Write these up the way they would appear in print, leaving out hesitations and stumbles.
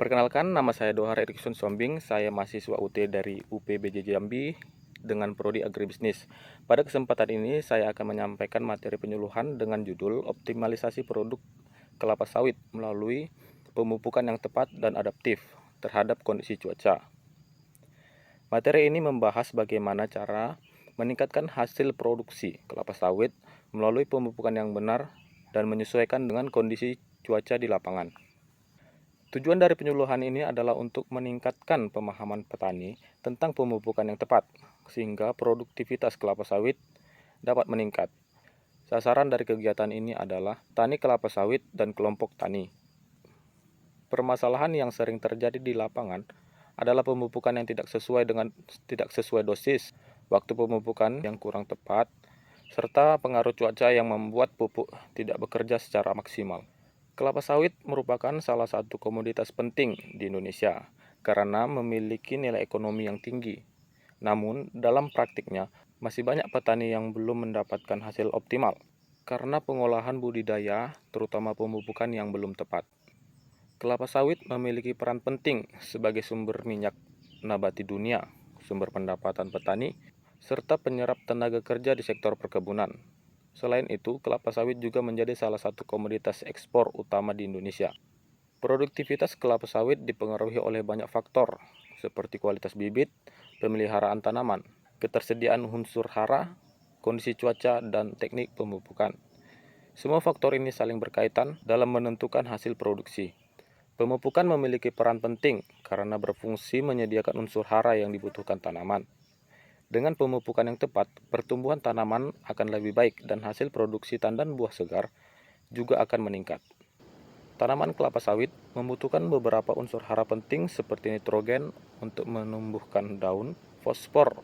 Perkenalkan, nama saya Dohar Erikson Sombing. Saya mahasiswa UT dari UPBJ Jambi dengan prodi Agribisnis. Pada kesempatan ini, saya akan menyampaikan materi penyuluhan dengan judul Optimalisasi Produk Kelapa Sawit melalui pemupukan yang tepat dan adaptif terhadap kondisi cuaca. Materi ini membahas bagaimana cara meningkatkan hasil produksi kelapa sawit melalui pemupukan yang benar dan menyesuaikan dengan kondisi cuaca di lapangan. Tujuan dari penyuluhan ini adalah untuk meningkatkan pemahaman petani tentang pemupukan yang tepat, sehingga produktivitas kelapa sawit dapat meningkat. Sasaran dari kegiatan ini adalah tani kelapa sawit dan kelompok tani. Permasalahan yang sering terjadi di lapangan adalah pemupukan yang tidak sesuai dosis, waktu pemupukan yang kurang tepat, serta pengaruh cuaca yang membuat pupuk tidak bekerja secara maksimal. Kelapa sawit merupakan salah satu komoditas penting di Indonesia karena memiliki nilai ekonomi yang tinggi. Namun, dalam praktiknya, masih banyak petani yang belum mendapatkan hasil optimal karena pengolahan budidaya, terutama pemupukan yang belum tepat. Kelapa sawit memiliki peran penting sebagai sumber minyak nabati dunia, sumber pendapatan petani, serta penyerap tenaga kerja di sektor perkebunan. Selain itu, kelapa sawit juga menjadi salah satu komoditas ekspor utama di Indonesia. Produktivitas kelapa sawit dipengaruhi oleh banyak faktor, seperti kualitas bibit, pemeliharaan tanaman, ketersediaan unsur hara, kondisi cuaca, dan teknik pemupukan. Semua faktor ini saling berkaitan dalam menentukan hasil produksi. Pemupukan memiliki peran penting karena berfungsi menyediakan unsur hara yang dibutuhkan tanaman. Dengan pemupukan yang tepat, pertumbuhan tanaman akan lebih baik dan hasil produksi tandan buah segar juga akan meningkat. Tanaman kelapa sawit membutuhkan beberapa unsur hara penting seperti nitrogen untuk menumbuhkan daun, fosfor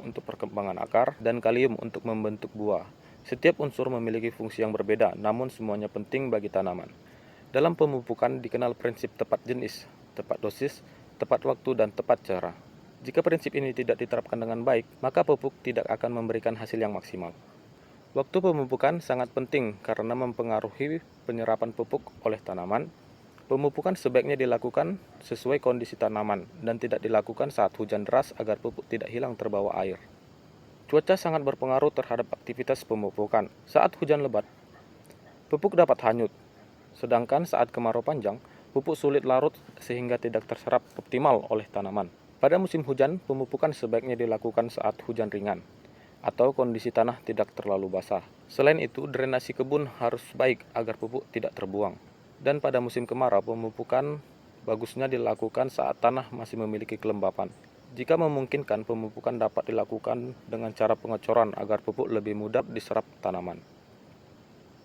untuk perkembangan akar, dan kalium untuk membentuk buah. Setiap unsur memiliki fungsi yang berbeda, namun semuanya penting bagi tanaman. Dalam pemupukan dikenal prinsip tepat jenis, tepat dosis, tepat waktu, dan tepat cara. Jika prinsip ini tidak diterapkan dengan baik, maka pupuk tidak akan memberikan hasil yang maksimal. Waktu pemupukan sangat penting karena mempengaruhi penyerapan pupuk oleh tanaman. Pemupukan sebaiknya dilakukan sesuai kondisi tanaman dan tidak dilakukan saat hujan deras agar pupuk tidak hilang terbawa air. Cuaca sangat berpengaruh terhadap aktivitas pemupukan. Saat hujan lebat, pupuk dapat hanyut. Sedangkan saat kemarau panjang, pupuk sulit larut sehingga tidak terserap optimal oleh tanaman. Pada musim hujan, pemupukan sebaiknya dilakukan saat hujan ringan atau kondisi tanah tidak terlalu basah. Selain itu, drainasi kebun harus baik agar pupuk tidak terbuang. Dan pada musim kemarau, pemupukan bagusnya dilakukan saat tanah masih memiliki kelembapan. Jika memungkinkan, pemupukan dapat dilakukan dengan cara pengecoran agar pupuk lebih mudah diserap tanaman.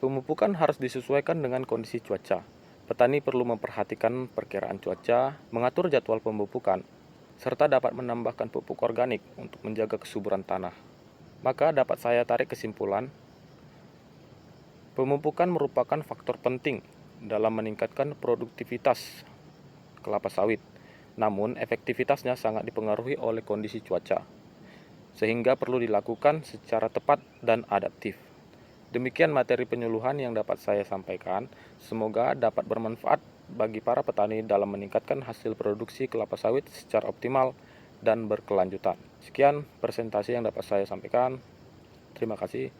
Pemupukan harus disesuaikan dengan kondisi cuaca. Petani perlu memperhatikan perkiraan cuaca, mengatur jadwal pemupukan, serta dapat menambahkan pupuk organik untuk menjaga kesuburan tanah. Maka dapat saya tarik kesimpulan, pemupukan merupakan faktor penting dalam meningkatkan produktivitas kelapa sawit. Namun, efektivitasnya sangat dipengaruhi oleh kondisi cuaca, sehingga perlu dilakukan secara tepat dan adaptif. Demikian materi penyuluhan yang dapat saya sampaikan. Semoga dapat bermanfaat bagi para petani dalam meningkatkan hasil produksi kelapa sawit secara optimal dan berkelanjutan. Sekian presentasi yang dapat saya sampaikan. Terima kasih.